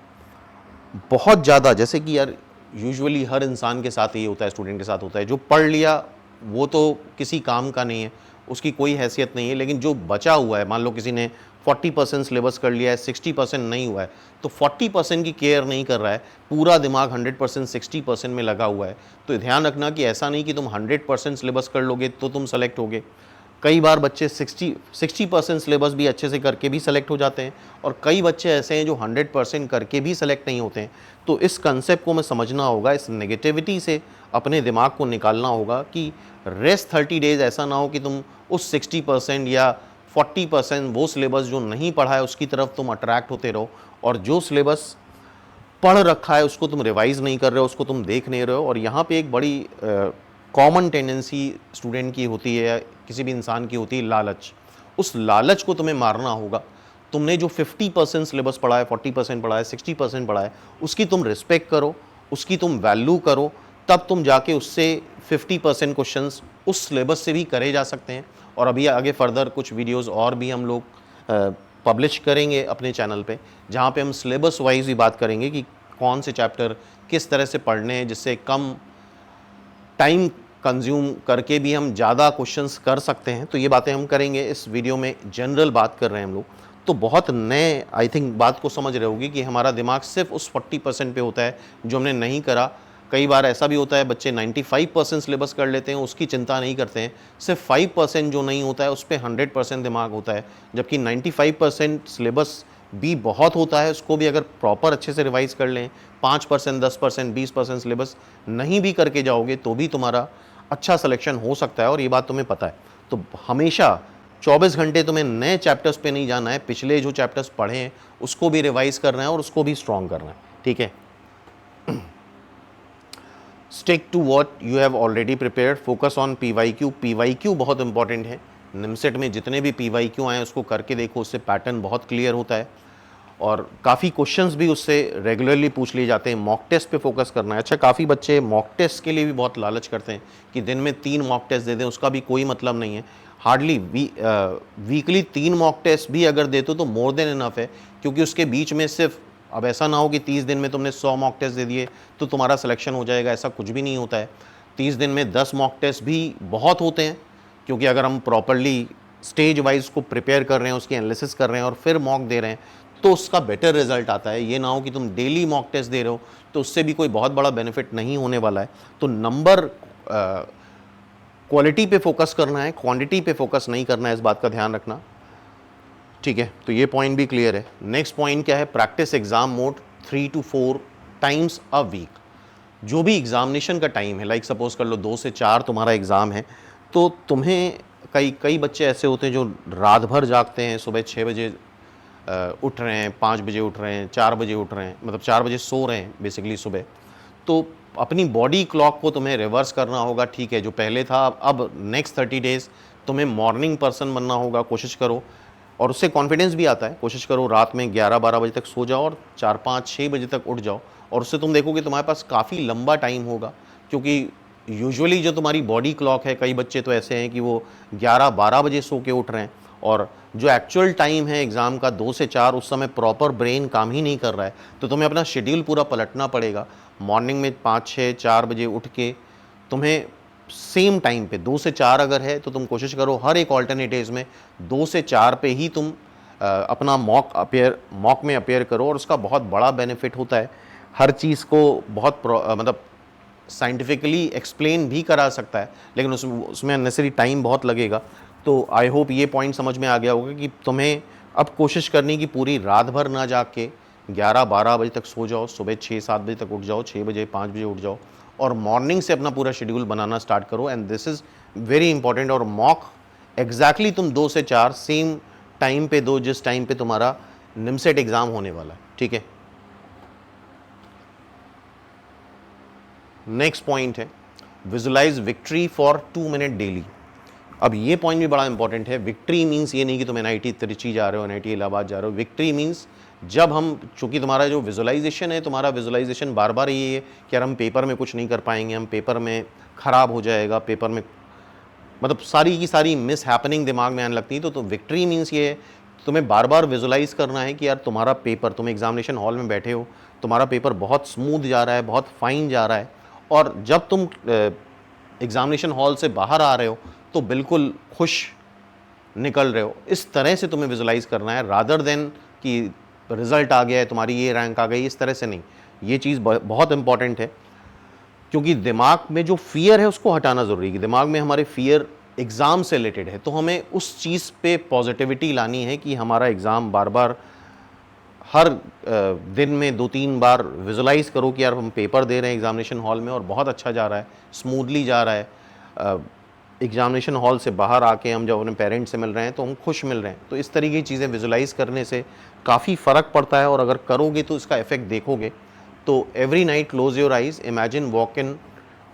बहुत ज़्यादा, जैसे कि यार यूजुअली हर इंसान के साथ ये होता है, स्टूडेंट के साथ होता है, जो पढ़ लिया वो तो किसी काम का नहीं है, उसकी कोई हैसियत नहीं है। लेकिन जो बचा हुआ है, मान लो किसी ने 40% सिलेबस कर लिया है, 60% नहीं हुआ है, तो 40% की केयर नहीं कर रहा है, पूरा दिमाग 100% 60% में लगा हुआ है। तो ध्यान रखना कि ऐसा नहीं कि तुम 100% सिलेबस कर लोगे तो तुम सेलेक्ट होगे। कई बार बच्चे 60% सिलेबस भी अच्छे से करके भी सेलेक्ट हो जाते हैं और कई बच्चे ऐसे हैं जो 100% करके भी सेलेक्ट नहीं होते हैं। तो इस कंसेप्ट को हमें समझना होगा, इस नेगेटिविटी से अपने दिमाग को निकालना होगा कि रेस्ट 30 डेज ऐसा ना हो कि तुम उस 60% या 40% वो सिलेबस जो नहीं पढ़ा है उसकी तरफ तुम अट्रैक्ट होते रहो, और जो सिलेबस पढ़ रखा है उसको तुम रिवाइज़ नहीं कर रहे हो, उसको तुम देख नहीं रहे हो। और यहाँ पे एक बड़ी कॉमन टेंडेंसी स्टूडेंट की होती है, किसी भी इंसान की होती है, लालच। उस लालच को तुम्हें मारना होगा। तुमने जो 50% सिलेबस पढ़ा है, 40% पढ़ा है, 60% पढ़ा है, उसकी तुम रिस्पेक्ट करो, उसकी तुम वैल्यू करो, तब तुम जाके उससे 50% क्वेश्चंस उस सिलेबस से भी करे जा सकते हैं। और अभी आगे फर्दर कुछ वीडियोस और भी हम लोग पब्लिश करेंगे अपने चैनल पे, जहाँ पे हम सिलेबस वाइज भी बात करेंगे कि कौन से चैप्टर किस तरह से पढ़ने हैं जिससे कम टाइम कंज्यूम करके भी हम ज़्यादा क्वेश्चंस कर सकते हैं, तो ये बातें हम करेंगे इस वीडियो में। जनरल बात कर रहे हैं हम लोग, तो बहुत नए आई थिंक बात को समझ रहे होगी कि हमारा दिमाग सिर्फ उस 40% पे होता है जो हमने नहीं करा। कई बार ऐसा भी होता है बच्चे 95% सिलेबस कर लेते हैं, उसकी चिंता नहीं करते हैं, सिर्फ 5% जो नहीं होता है उस पर 100% दिमाग होता है, जबकि 95% सिलेबस भी बहुत होता है, उसको भी अगर प्रॉपर अच्छे से रिवाइज कर लें, 5%, 10%, 20% सिलेबस नहीं भी करके जाओगे तो भी तुम्हारा अच्छा सिलेक्शन हो सकता है, और ये बात तुम्हें पता है। तो हमेशा 24 घंटे तुम्हें नए चैप्टर्स पे नहीं जाना है, पिछले जो चैप्टर्स पढ़े हैं उसको भी रिवाइज करना है और उसको भी स्ट्रॉन्ग करना है, ठीक है। Stick to what you have already prepared, focus on PYQ. PYQ बहुत इंपॉर्टेंट है। निमसेट में जितने भी पीवाईक्यू आए उसको करके देखो, उससे पैटर्न बहुत क्लियर होता है और काफ़ी क्वेश्चंस भी उससे रेगुलरली पूछ लिए जाते हैं। मॉक टेस्ट पे फोकस करना है। अच्छा, काफ़ी बच्चे मॉक टेस्ट के लिए भी बहुत लालच करते हैं कि दिन में 3 मॉक टेस्ट दे दें, उसका भी कोई मतलब नहीं है। हार्डली वीकली 3 मॉक टेस्ट भी अगर देते हो तो मोर देन इनफ है, क्योंकि उसके बीच में सिर्फ, अब ऐसा ना हो कि 30 दिन में तुमने 100 मॉक टेस्ट दे दिए तो तुम्हारा सिलेक्शन हो जाएगा, ऐसा कुछ भी नहीं होता है। 30 दिन में 10 मॉक टेस्ट भी बहुत होते हैं, क्योंकि अगर हम प्रॉपरली स्टेज वाइज को प्रिपेयर कर रहे हैं, उसकी एनालिसिस कर रहे हैं और फिर मॉक दे रहे हैं तो उसका बेटर रिजल्ट आता है। ये ना हो कि तुम डेली मॉक टेस्ट दे रहे हो तो उससे भी कोई बहुत बड़ा बेनिफिट नहीं होने वाला है। तो नंबर क्वालिटी पे फोकस करना है, क्वांटिटी पे फोकस नहीं करना है, इस बात का ध्यान रखना, ठीक है। तो ये पॉइंट भी क्लियर है। नेक्स्ट पॉइंट क्या है? Practice exam mode 3 to 4 times a week. जो भी एग्जामिनेशन का टाइम है, लाइक सपोज कर लो 2 से 4 तुम्हारा एग्ज़ाम है, तो तुम्हें कई बच्चे ऐसे होते हैं जो रात भर जागते हैं, सुबह 6 बजे उठ रहे हैं, 5 बजे उठ रहे हैं, 4 बजे उठ रहे हैं, मतलब 4 बजे सो रहे हैं बेसिकली सुबह। तो अपनी बॉडी क्लॉक को तुम्हें रिवर्स करना होगा, ठीक है। जो पहले था, अब नेक्स्ट 30 डेज़ तुम्हें मॉर्निंग पर्सन बनना होगा, कोशिश करो। और उससे कॉन्फिडेंस भी आता है। कोशिश करो रात में 11-12 बजे तक सो जाओ और 4-5-6 बजे तक उठ जाओ, और उससे तुम देखोगे तुम्हारे पास काफ़ी लंबा टाइम होगा। क्योंकि यूजुअली जो तुम्हारी बॉडी क्लॉक है, कई बच्चे तो ऐसे हैं कि वो 11-12 बजे सो के उठ रहे हैं, और जो एक्चुअल टाइम है एग्ज़ाम का 2 से 4, उस समय प्रॉपर ब्रेन काम ही नहीं कर रहा है। तो तुम्हें अपना शेड्यूल पूरा पलटना पड़ेगा। मॉर्निंग में 5-6-4 बजे उठ के तुम्हें सेम टाइम पे 2 से 4 अगर है तो तुम कोशिश करो हर एक ऑल्टरनेटिव्स में 2 से 4 पे ही तुम अपना मॉक में अपेयर करो, और उसका बहुत बड़ा बेनिफिट होता है। हर चीज़ को बहुत मतलब साइंटिफिकली एक्सप्लेन भी करा सकता है, लेकिन उसमें अननेसेसरी टाइम बहुत लगेगा। तो आई होप ये पॉइंट समझ में आ गया होगा कि तुम्हें अब कोशिश करनी कि पूरी रात भर ना जाग के 11-12 बजे तक सो जाओ, सुबह 6-7 बजे तक उठ जाओ, 6 बजे 5 बजे उठ जाओ, और मॉर्निंग से अपना पूरा शेड्यूल बनाना स्टार्ट करो। And this is very important. और मॉक एग्जैक्टली तुम 2 से 4 सेम टाइम पे दो जिस टाइम पे तुम्हारा निमसेट एग्ज़ाम होने वाला है, ठीक है। नेक्स्ट पॉइंट है visualise victory for 2 minute daily. अब ये पॉइंट भी बड़ा इंपॉर्टेंट है। विक्ट्री मीन्स ये नहीं कि तुम NIT त्रिची जा रहे हो, NIT इलाहाबाद जा रहे हो। विक्ट्री मीन्स जब हम, चूंकि तुम्हारा जो विजुलाइजेशन है, तुम्हारा विजुलाइजेशन बार बार ये है कि यार हम पेपर में कुछ नहीं कर पाएंगे, हम पेपर में ख़राब हो जाएगा, पेपर में मतलब सारी की सारी मिस हैपनिंग दिमाग में आने लगती है। तो विक्ट्री मीन्स ये है तुम्हें बार बार विजुलाइज करना है कि यार तुम्हारा पेपर, तुम एग्जामिनेशन हॉल में बैठे हो, तुम्हारा पेपर बहुत स्मूथ जा रहा है, बहुत फाइन जा रहा है, और जब तुम एग्जामिनेशन हॉल से बाहर आ रहे हो तो बिल्कुल खुश निकल रहे हो। इस तरह से तुम्हें विजुलाइज करना है, रादर देन कि रिजल्ट आ गया है, तुम्हारी ये रैंक आ गई, इस तरह से नहीं। ये चीज़ बहुत इंपॉर्टेंट है, क्योंकि दिमाग में जो फियर है उसको हटाना ज़रूरी है। कि दिमाग में हमारे फियर एग्ज़ाम से रिलेटेड है, तो हमें उस चीज़ पे पॉजिटिविटी लानी है कि हमारा एग्ज़ाम बार बार हर दिन में 2-3 बार विजुलाइज करो कि यार हम पेपर दे रहे हैं एग्जामिनेशन हॉल में और बहुत अच्छा जा रहा है, स्मूथली जा रहा है। एग्जामिनेशन हॉल से बाहर आके हम जब अपने पेरेंट्स से मिल रहे हैं तो हम खुश मिल रहे हैं। तो इस तरीके की चीज़ें विजुलाइज करने से काफ़ी फ़र्क पड़ता है, और अगर करोगे तो इसका इफेक्ट देखोगे। तो every night close your eyes, imagine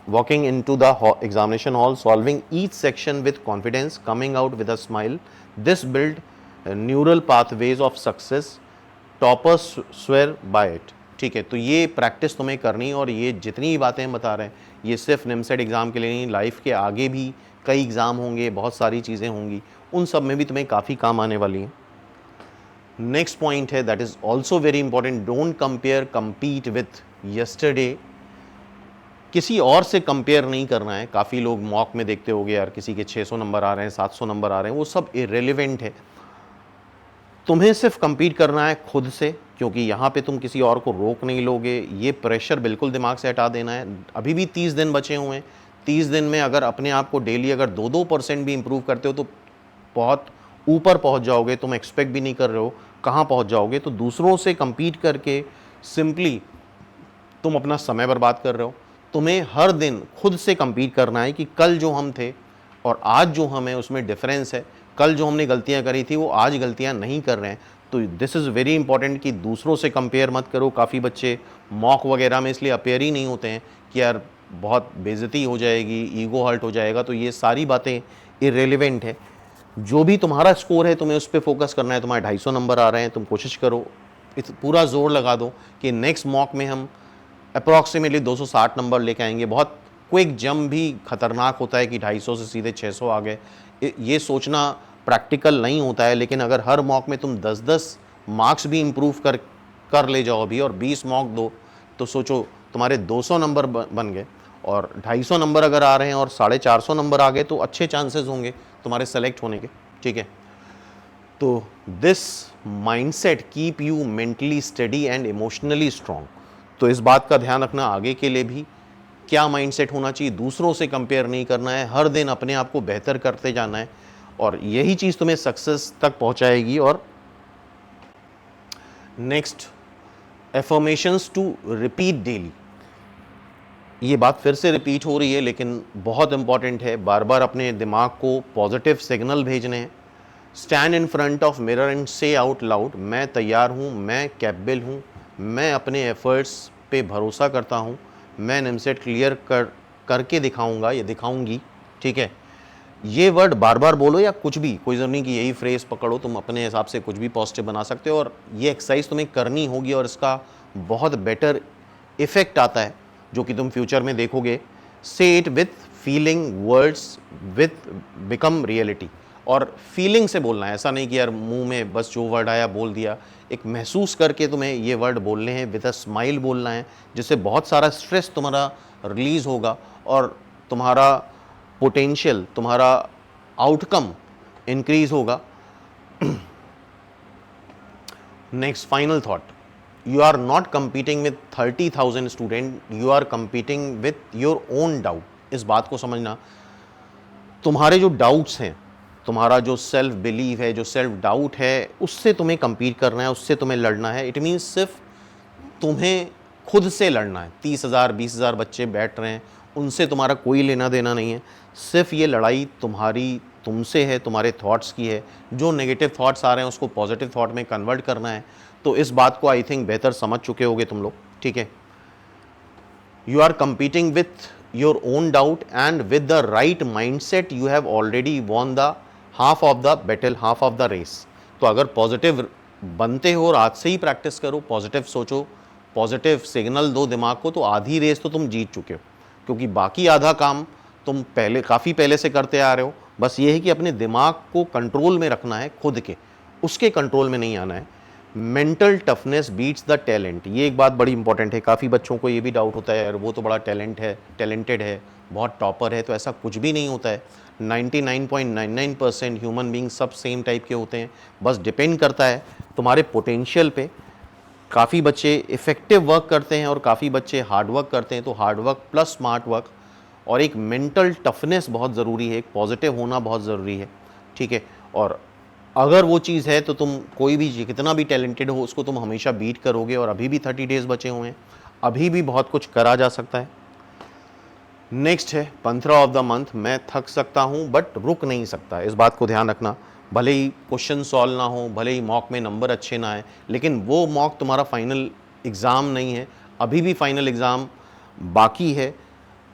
walking into the examination hall, solving each section with confidence, coming out with a smile. This build neural pathways of success. Toppers swear by it. ठीक है, तो ये practice तुम्हें करनी, और ये जितनी भी बातें हम बता रहे हैं ये सिर्फ निमसेट एग्ज़ाम के लिए नहीं, लाइफ के आगे भी कई एग्ज़ाम होंगे, बहुत सारी चीज़ें होंगी, उन सब में भी तुम्हें काफ़ी काम आने वाली हैं। नेक्स्ट पॉइंट है that is also very important, don't compare, compete with yesterday किसी और से कंपेयर नहीं करना है। काफ़ी लोग मॉक में देखते होगे यार किसी के 600 नंबर आ रहे हैं, 700 नंबर आ रहे हैं, वो सब इरेलीवेंट है। तुम्हें सिर्फ compete करना है खुद से, क्योंकि यहाँ पे तुम किसी और को रोक नहीं लोगे। ये प्रेशर बिल्कुल दिमाग से हटा देना है। अभी भी 30 दिन बचे हुए हैं। 30 दिन में अगर अपने आप को डेली अगर 2-2% भी इंप्रूव करते हो तो बहुत ऊपर पहुँच जाओगे। तुम एक्सपेक्ट भी नहीं कर रहे हो कहाँ पहुँच जाओगे। तो दूसरों से compete करके सिंपली तुम अपना समय बर्बाद कर रहे हो। तुम्हें हर दिन खुद से compete करना है कि कल जो हम थे और आज जो हम हैं उसमें डिफरेंस है। कल जो हमने गलतियां करी थी वो आज गलतियां नहीं कर रहे हैं। तो दिस इज़ वेरी इंपॉर्टेंट कि दूसरों से कंपेयर मत करो। काफ़ी बच्चे मॉक वगैरह में इसलिए अपेयर ही नहीं होते हैं कि यार बहुत बेइज्जती हो जाएगी, ईगो हर्ट हो जाएगा। तो ये सारी बातें इरेलीवेंट है। जो भी तुम्हारा स्कोर है तुम्हें उस पर फोकस करना है। तुम्हारे 250 नंबर आ रहे हैं, तुम कोशिश करो, पूरा जोर लगा दो कि नेक्स्ट मॉक में हम अप्रॉक्सीमेटली 260 नंबर लेके आएंगे। बहुत क्विक जंप भी खतरनाक होता है कि 250 से सीधे 600 आ गए। ये सोचना प्रैक्टिकल नहीं होता है। लेकिन अगर हर मॉक में तुम 10-10 मार्क्स भी इम्प्रूव कर ले जाओ अभी और 20 मॉक दो, तो सोचो तुम्हारे 200 नंबर बन गए। और 250 नंबर अगर आ रहे हैं और 450 नंबर आ गए तो अच्छे चांसेस होंगे तुम्हारे सेलेक्ट होने के। ठीक है, तो this mindset keep you mentally study and emotionally strong. तो इस बात का ध्यान रखना आगे के लिए भी। क्या माइंडसेट होना चाहिए? दूसरों से कंपेयर नहीं करना है, हर दिन अपने आप को बेहतर करते जाना है और यही चीज़ तुम्हें सक्सेस तक पहुंचाएगी। और next, affirmations to repeat daily. ये बात फिर से रिपीट हो रही है लेकिन बहुत इंपॉर्टेंट है। बार बार अपने दिमाग को पॉजिटिव सिग्नल भेजने हैं। Stand in front of mirror and से आउट लाउड, मैं तैयार हूँ, मैं कैपेबल हूँ, मैं अपने एफर्ट्स पे भरोसा करता हूँ, मैं निमसेट क्लियर करके दिखाऊंगा या दिखाऊंगी। ठीक है, ये वर्ड बार बार बोलो या कुछ भी, कोई ज़रूरी नहीं कि यही फ्रेज़ पकड़ो। तुम अपने हिसाब से कुछ भी पॉजिटिव बना सकते हो और ये एक्सरसाइज तुम्हें करनी होगी और इसका बहुत बेटर इफेक्ट आता है जो कि तुम फ्यूचर में देखोगे। से it with feeling, words with become reality. और फीलिंग से बोलना है, ऐसा नहीं कि यार मुंह में बस जो वर्ड आया बोल दिया। एक महसूस करके तुम्हें ये वर्ड बोलने हैं, विद अ स्माइल बोलना है, जिससे बहुत सारा स्ट्रेस तुम्हारा रिलीज़ होगा और तुम्हारा पोटेंशियल, तुम्हारा आउटकम इंक्रीज होगा। Next final thought, you are not competing with 30,000 student, you are competing with your own doubt. इस बात को समझना, तुम्हारे जो डाउट्स हैं, तुम्हारा जो सेल्फ बिलीव है, जो सेल्फ डाउट है, उससे तुम्हें कंपीट करना है, उससे तुम्हें लड़ना है। इट मीन्स सिर्फ तुम्हें खुद से लड़ना है। 30,000 20,000 बच्चे बैठ रहे हैं, उनसे तुम्हारा कोई लेना देना नहीं है। सिर्फ ये लड़ाई तुम्हारी तुमसे है, तुम्हारे थॉट्स की है। जो नेगेटिव थॉट्स आ रहे हैं उसको पॉजिटिव थॉट में कन्वर्ट करना है। तो इस बात को आई थिंक बेहतर समझ चुके होगे तुम लोग। ठीक है, you are competing with your own doubt and with the right mindset you have already won the half of the battle, half of the race. तो अगर पॉजिटिव बनते हो और आज से ही प्रैक्टिस करो, पॉजिटिव सोचो, पॉजिटिव सिग्नल दो दिमाग को, तो आधी रेस तो तुम जीत चुके हो। क्योंकि बाकी आधा काम तुम काफ़ी पहले से करते आ रहे हो। बस ये है कि अपने दिमाग को कंट्रोल में रखना है, खुद के, उसके कंट्रोल में नहीं आना है। Mental toughness beats the talent, ये एक बात बड़ी इंपॉर्टेंट है। काफ़ी बच्चों को ये भी डाउट होता है यार वो तो बड़ा टैलेंटेड है, बहुत टॉपर है। तो ऐसा कुछ भी नहीं होता है। 99.99% ह्यूमन बींग सब सेम टाइप के होते हैं। बस डिपेंड करता है तुम्हारे पोटेंशियल पे। काफ़ी बच्चे इफ़ेक्टिव वर्क करते हैं और काफ़ी बच्चे हार्ड वर्क करते हैं। तो hard work plus smart work और एक मेंटल टफनेस बहुत ज़रूरी है, एक पॉजिटिव होना बहुत ज़रूरी है। ठीक है, और अगर वो चीज़ है तो तुम कोई भी कितना भी टैलेंटेड हो उसको तुम हमेशा बीट करोगे। और अभी भी 30 डेज़ बचे हुए हैं, अभी भी बहुत कुछ करा जा सकता है। नेक्स्ट है 15 ऑफ द मंथ, मैं थक सकता हूँ बट रुक नहीं सकता। इस बात को ध्यान रखना। भले ही क्वेश्चन सॉल्व ना हो, भले ही मॉक में नंबर अच्छे ना आए, लेकिन वो मॉक तुम्हारा फाइनल एग्ज़ाम नहीं है। अभी भी फाइनल एग्ज़ाम बाकी है।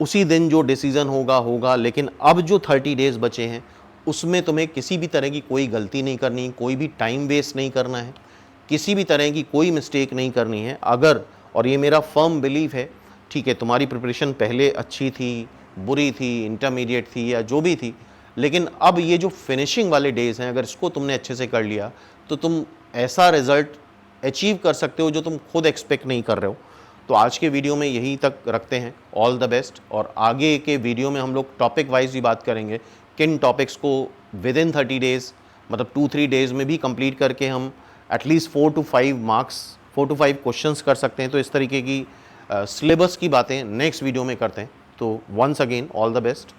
उसी दिन जो डिसीज़न होगा। लेकिन अब जो 30 डेज़ बचे हैं उसमें तुम्हें किसी भी तरह की कोई गलती नहीं करनी, कोई भी टाइम वेस्ट नहीं करना है, किसी भी तरह की कोई मिस्टेक नहीं करनी है। अगर, और ये मेरा फर्म बिलीफ है, ठीक है, तुम्हारी प्रिपरेशन पहले अच्छी थी, बुरी थी, इंटरमीडिएट थी या जो भी थी, लेकिन अब ये जो फिनिशिंग वाले डेज़ हैं, अगर इसको तुमने अच्छे से कर लिया तो तुम ऐसा रिज़ल्ट अचीव कर सकते हो जो तुम खुद एक्सपेक्ट नहीं कर रहे हो। तो आज के वीडियो में यहीं तक रखते हैं। All the best. और आगे के वीडियो में हम लोग टॉपिक वाइज भी बात करेंगे, किन टॉपिक्स को विद इन 30 डेज़ मतलब 2-3 डेज़ में भी कंप्लीट करके हम at least 4 to 5 marks 4 to 5 questions कर सकते हैं। तो इस तरीके की सिलेबस की बातें नेक्स्ट वीडियो में करते हैं। तो once again all the best.